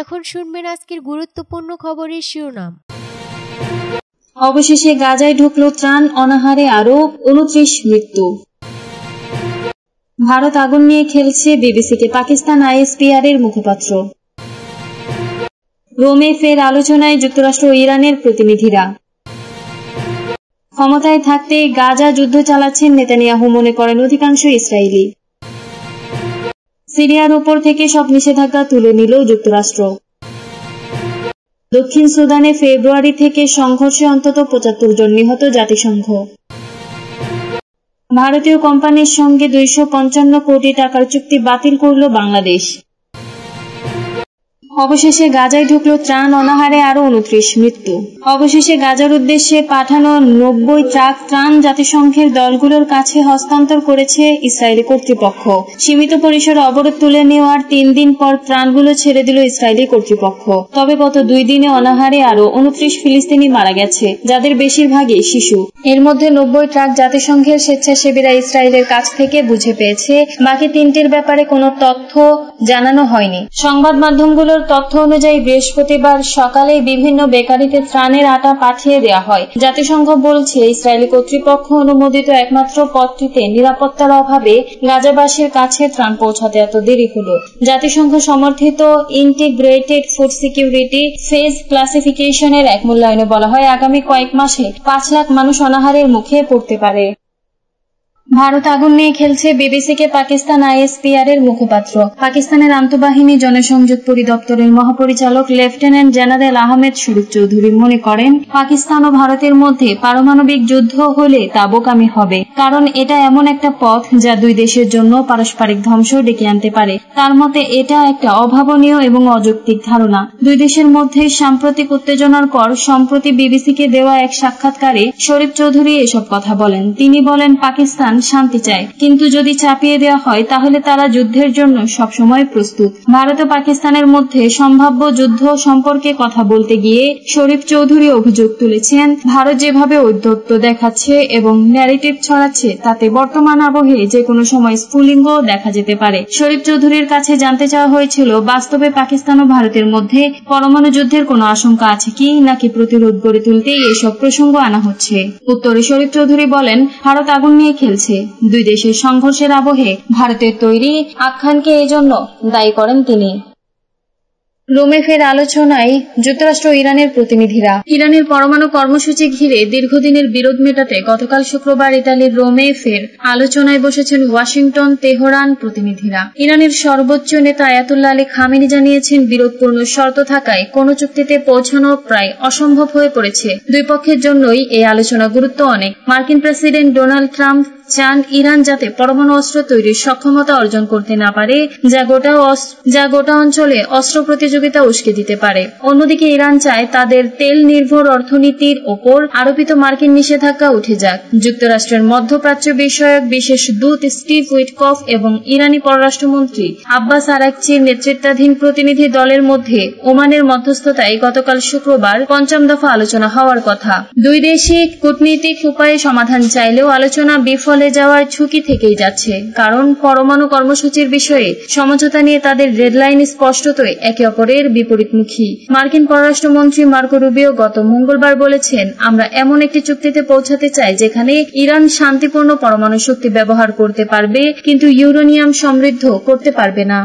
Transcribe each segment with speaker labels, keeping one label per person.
Speaker 1: এখন শুনবেন আজকের গুরুত্বপূর্ণ খবরের শিরোনাম।
Speaker 2: অবশেষে গাজায় ঢুকলো ত্রাণ, অনাহারে আরো 29 মৃত্যু। ভারত আগুন নিয়ে খেলছে, বিবিসিকে পাকিস্তান আইএসপিআর এর মুখপাত্র। রোমে ফের আলোচনায় যুক্তরাষ্ট্র ও ইরানের প্রতিনিধিরা। ক্ষমতায় থাকতে গাজা যুদ্ধ চালাচ্ছেন নেতানিয়াহু, মনে করেন অধিকাংশ ইসরায়েলি। সিরিয়ার উপর থেকে সব নিষেধাজ্ঞা তুলে নিল যুক্তরাষ্ট্র। দক্ষিণ সুদানে ফেব্রুয়ারি থেকে সংঘর্ষে অন্তত ৭৫ জন নিহত, জাতিসংঘ। ভারতীয় কোম্পানির সঙ্গে 255 কোটি টাকার চুক্তি বাতিল করল বাংলাদেশ। অবশেষে গাজায় ঢুকলো ত্রাণ, অনাহারে আরো 29 মৃত্যু। অবশেষে গাজার উদ্দেশ্যে পাঠানো 90 ট্রাক ত্রাণ জাতিসংঘের দলগুলোর কাছে হস্তান্তর করেছে ইসরায়েলি কর্তৃপক্ষ। সীমিত পরিসরে অবরোধ তুলে নেওয়ার 3 দিন পর ত্রাণগুলো ছেড়ে দিল ইসরায়েলি কর্তৃপক্ষ। তবে গত 2 দিনে অনাহারে আরো 29 ফিলিস্তিনি মারা গেছে, যাদের বেশিরভাগই শিশু। এর মধ্যে 90 ট্রাক জাতিসংঘের স্বেচ্ছাসেবীরা ইসরায়েলের কাছ থেকে বুঝে পেয়েছে। বাকি 3টির ব্যাপারে কোনো তথ্য জানানো হয়নি। সংবাদ মাধ্যমগুলোর তথ্য অনুযায়ী বৃহস্পতিবার সকালে বিভিন্ন বেকারিতে ত্রাণের আটা পাঠিয়ে দেওয়া হয়। জাতিসংঘ বলছে, ইসরায়েলি কর্তৃপক্ষ অনুমোদিত একমাত্র পথটিতে নিরাপত্তার অভাবে গাজাবাসীর কাছে ত্রাণ পৌঁছাতে এত দেরি হলো। জাতিসংঘ সমর্থিত ইন্টিগ্রেটেড ফুড সিকিউরিটি ফেজ ক্লাসিফিকেশনের এক মূল্যায়নে বলা হয়, আগামী কয়েক মাসে 5 লাখ মানুষ অনাহারের মুখে পড়তে পারে। ভারত আগুন নিয়ে খেলছে, বিবিসিকে পাকিস্তান আইএসপিআর এর মুখপাত্র। পাকিস্তানের আন্তঃবাহিনী জনসংযোগ পরিদপ্তরের মহাপরিচালক লেফটেন্যান্ট জেনারেল আহমেদ শরীফ চৌধুরী মনে করেন, পাকিস্তান ও ভারতের মধ্যে পারমাণবিক যুদ্ধ হলে তা বোকামি হবে, কারণ এটা এমন একটা পথ যা 2 দেশের জন্য পারস্পরিক ধ্বংস ডেকে আনতে পারে। তার মতে এটা একটা অভাবনীয় এবং অযৌক্তিক ধারণা। 2 দেশের মধ্যে সাম্প্রতিক উত্তেজনার পর সম্প্রতি বিবিসিকে দেওয়া এক সাক্ষাৎকারে শরীফ চৌধুরী এসব কথা বলেন। তিনি বলেন, পাকিস্তান শান্তি চায়, কিন্তু যদি চাপিয়ে দেওয়া হয় তাহলে তারা যুদ্ধের জন্য সবসময় প্রস্তুত। ভারত ও পাকিস্তানের মধ্যে সম্ভাব্য যুদ্ধ সম্পর্কে কথা বলতে গিয়ে শরীফ চৌধুরী অভিযোগ তুলেছেন, ভারত যেভাবে ঔদ্ধত্য দেখাচ্ছে এবং ন্যারেটিভ ছড়াচ্ছে, তাতে বর্তমান আবহে যে কোনো সময় স্ফুলিঙ্গ দেখা যেতে পারে। শরীফ চৌধুরীর কাছে জানতে চাওয়া হয়েছিল, বাস্তবে পাকিস্তান ও ভারতের মধ্যে পরমাণু যুদ্ধের কোনো আশঙ্কা আছে কি, নাকি প্রতিরোধ গড়ে তুলতেই এসব প্রসঙ্গ আনা হচ্ছে। উত্তরে শরীফ চৌধুরী বলেন, ভারত আগুন নিয়ে খেলছে। 2 দেশের সংঘর্ষের আবহে ভারতের তৈরি আখ্যানকে এজন্য দায়ী করেন তিনি। রোমে ফের আলোচনায় যুক্তরাষ্ট্র ও ইরানের প্রতিনিধিরা। ইরানের পরমাণু কর্মসূচি ঘিরে দীর্ঘদিনের বিরোধ মেটাতে গতকাল শুক্রবার ইতালির রোমে ফের আলোচনায় বসেছেন ওয়াশিংটন, তেহরান প্রতিনিধিরা। ইরানের সর্বোচ্চ নেতা আয়াতুল্লাহ আলী খামেনি জানিয়েছেন, বিরোধপূর্ণ শর্ত থাকায় কোনো চুক্তিতে পৌঁছানো প্রায় অসম্ভব হয়ে পড়েছে। 2 পক্ষের জন্যই এই আলোচনা গুরুত্ব অনেক। মার্কিন প্রেসিডেন্ট ডোনাল্ড ট্রাম্প চান ইরান যাতে পরমাণু অস্ত্র তৈরির সক্ষমতা অর্জন করতে না পারে, যা গোটা অঞ্চলে অস্ত্র প্রতিযোগিতা উস্কে দিতে পারে। অন্যদিকে ইরান চায় তাদের তেল নির্ভর অর্থনীতির ওপর আরোপিত মার্কিন নিষেধাজ্ঞা উঠে যাক। যুক্তরাষ্ট্রের মধ্যপ্রাচ্য বিষয়ক বিশেষ দূত স্টিভ উইটকফ এবং ইরানি পররাষ্ট্রমন্ত্রী আব্বাস আরাকচির নেতৃত্বাধীন প্রতিনিধি দলের মধ্যে ওমানের মধ্যস্থতায় গতকাল শুক্রবার 5ম দফা আলোচনা হওয়ার কথা। 2 দেশই কূটনীতিক উপায়ে সমাধান চাইলেও আলোচনা বিফলে যাওয়ার ঝুঁকি থেকেই যাচ্ছে, কারণ পরমাণু কর্মসূচির বিষয়ে সমঝোতা নিয়ে তাদের রেডলাইন স্পষ্টতই একে অপরের বিপরীতমুখী। মার্কিন পররাষ্ট্রমন্ত্রী মার্কো রুবিও গত মঙ্গলবার বলেছেন, আমরা এমন একটি চুক্তিতে পৌঁছাতে চাই যেখানে ইরান শান্তিপূর্ণ পরমাণু শক্তি ব্যবহার করতে পারবে, কিন্তু ইউরেনিয়াম সমৃদ্ধ করতে পারবে না।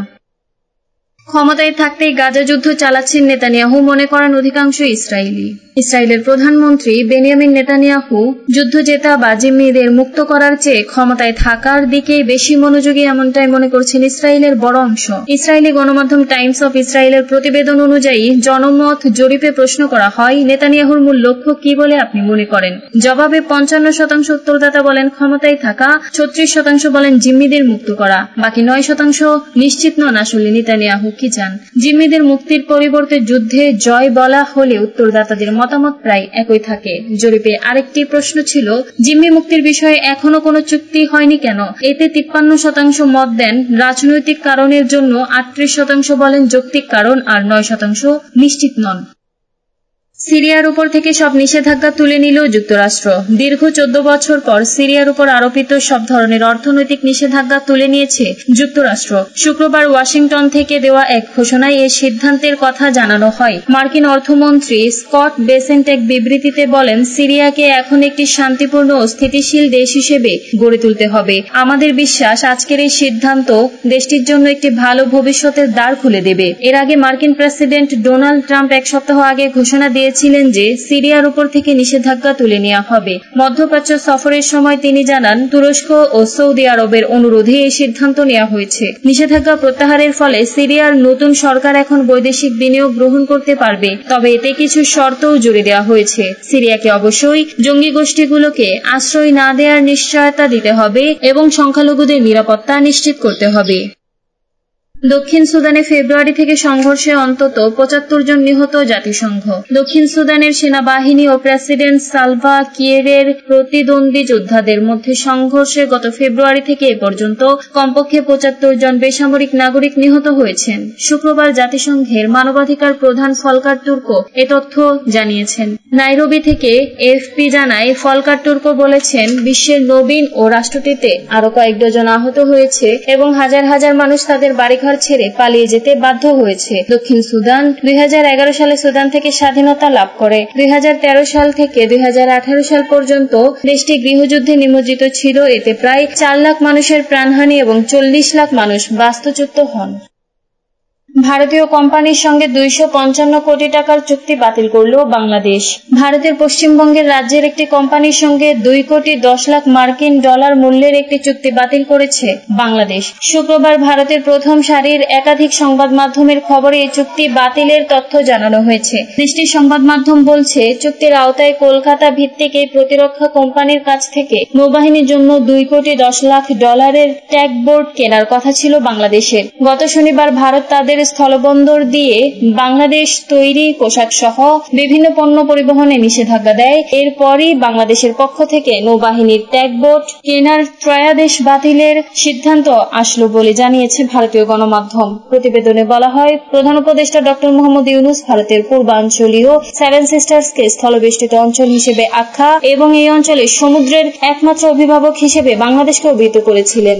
Speaker 2: ক্ষমতায় থাকতেই গাজা যুদ্ধ চালাচ্ছেন নেতানিয়াহু, মনে করেন অধিকাংশ ইসরায়েলি। ইসরায়েলের প্রধানমন্ত্রী বেনিয়ামিন নেতানিয়াহু যুদ্ধ জেতা বা জিম্মিদের মুক্ত করার চেয়ে ক্ষমতায় থাকার দিকে বেশি মনোযোগী, এমনটাই মনে করছেন ইসরায়েলের বড় অংশ। ইসরায়েলি গণমাধ্যম টাইমস অফ ইসরায়েলের প্রতিবেদন অনুযায়ী জনমত জরিপে প্রশ্ন করা হয়, নেতানিয়াহুর মূল লক্ষ্য কি বলে আপনি মনে করেন? জবাবে 55% উত্তরদাতা বলেন ক্ষমতায় থাকা, 36% বলেন জিম্মিদের মুক্ত করা, বাকি 9% নিশ্চিত নন আসলে নেতানিয়াহু কি চান। জিম্মিদের মুক্তির পরিবর্তে যুদ্ধে জয় বলা হলে উত্তরদাতাদের মতামত প্রায় একই থাকে। জরিপে আরেকটি প্রশ্ন ছিল, জিম্মি মুক্তির বিষয়ে এখনো কোনো চুক্তি হয়নি কেন? এতে 53% মত দেন রাজনৈতিক কারণের জন্য, 38% বলেন যৌক্তিক কারণ, আর 9% নিশ্চিত নন। সিরিয়ার উপর থেকে সব নিষেধাজ্ঞা তুলে নিল যুক্তরাষ্ট্র। দীর্ঘ 14 বছর পর সিরিয়ার উপর আরোপিত সব ধরনের অর্থনৈতিক নিষেধাজ্ঞা তুলে নিয়েছে যুক্তরাষ্ট্র। শুক্রবার ওয়াশিংটন থেকে দেওয়া এক ঘোষণায় এ সিদ্ধান্তের কথা জানানো হয়। মার্কিন অর্থমন্ত্রী স্কট বেসেন্ট এক বিবৃতিতে বলেন, সিরিয়াকে এখন একটি শান্তিপূর্ণ ও স্থিতিশীল দেশ হিসেবে গড়ে তুলতে হবে। আমাদের বিশ্বাস আজকের এই সিদ্ধান্ত দেশটির জন্য একটি ভালো ভবিষ্যতের দ্বার খুলে দেবে। এর আগে মার্কিন প্রেসিডেন্ট ডোনাল্ড ট্রাম্প এক সপ্তাহ আগে ঘোষণা দিয়েছিলেন যে সিরিয়ার উপর থেকে নিষেধাজ্ঞা তুলে নেওয়া হবে। মধ্যপ্রাচ্য সফরের সময় তিনি জানান, তুরস্ক ও সৌদি আরবের অনুরোধে এই সিদ্ধান্ত নেওয়া হয়েছে। নিষেধাজ্ঞা প্রত্যাহারের ফলে সিরিয়ার নতুন সরকার এখন বৈদেশিক বিনিয়োগ গ্রহণ করতে পারবে, তবে এতে কিছু শর্তও জুড়ে দেওয়া হয়েছে। সিরিয়াকে অবশ্যই জঙ্গি গোষ্ঠীগুলোকে আশ্রয় না দেওয়ার নিশ্চয়তা দিতে হবে এবং সংখ্যালঘুদের নিরাপত্তা নিশ্চিত করতে হবে। দক্ষিণ সুদানে ফেব্রুয়ারি থেকে সংঘর্ষে অন্তত 75 জন নিহত জাতিসংঘ। দক্ষিণ সুদানের সেনাবাহিনী ও প্রেসিডেন্ট সালভা কিয়েরের প্রতিদ্বন্দ্বী যোদ্ধাদের মধ্যে সংঘর্ষে গত ফেব্রুয়ারি থেকে এ পর্যন্ত কমপক্ষে 75 জন বেসামরিক নাগরিক নিহত হয়েছেন। শুক্রবার জাতিসংঘের মানবাধিকার প্রধান ফলকার তুর্ক এ তথ্য জানিয়েছেন। নাইরোবি থেকে এএফপি জানায়, ফলকার তুর্ক বলেছেন, বিশ্বের নবীন ও রাষ্ট্রটিতে আরো কয়েক ডজন আহত হয়েছে এবং হাজার হাজার মানুষ তাদের বাড়িঘর ছেড়ে পালিয়ে যেতে বাধ্য হয়েছে। দক্ষিণ সুদান 2011 সালে সুদান থেকে স্বাধীনতা লাভ করে। 2013 সাল থেকে 2018 সাল পর্যন্ত দেশটি গৃহযুদ্ধে নিমজ্জিত ছিল। এতে প্রায় 4 লাখ মানুষের প্রাণহানি এবং 40 লাখ মানুষ বাস্তুচ্যুত হন। ভারতীয় কোম্পানির সঙ্গে 255 কোটি টাকার চুক্তি বাতিল করল বাংলাদেশ। ভারতের পশ্চিমবঙ্গের রাজ্যের একটি কোম্পানির সঙ্গে 2 কোটি 10 লাখ মার্কিন ডলার মূল্যের একটি চুক্তি বাতিল করেছে বাংলাদেশ। শুক্রবার ভারতের প্রথম সারির একাধিক সংবাদ মাধ্যমের খবরে এই চুক্তি বাতিলের তথ্য জানানো হয়েছে। দেশটির সংবাদ মাধ্যম বলছে, চুক্তির আওতায় কলকাতা ভিত্তিক এই প্রতিরক্ষা কোম্পানির কাছ থেকে নৌবাহিনীর জন্য 2 কোটি 10 লাখ ডলারের ট্যাগবোট কেনার কথা ছিল বাংলাদেশের। গত শনিবার ভারত তাদের স্থলবন্দর দিয়ে বাংলাদেশ তৈরি পোশাক সহ বিভিন্ন পণ্য পরিবহনে নিষেধাজ্ঞা দেয়। এরপরই বাংলাদেশের পক্ষ থেকে নৌবাহিনীর ট্যাগবোট কেনার ত্রয়াদেশ বাতিলের সিদ্ধান্ত আসলো বলে জানিয়েছে ভারতীয় গণমাধ্যম। প্রতিবেদনে বলা হয়, প্রধান উপদেষ্টা ডক্টর মোহাম্মদ ইউনূস ভারতের পূর্বাঞ্চলীয় 7 সিস্টার্সকে স্থলবেষ্টিত অঞ্চল হিসেবে আখ্যা এবং এই অঞ্চলে সমুদ্রের একমাত্র অভিভাবক হিসেবে বাংলাদেশকে অভিহিত করেছিলেন।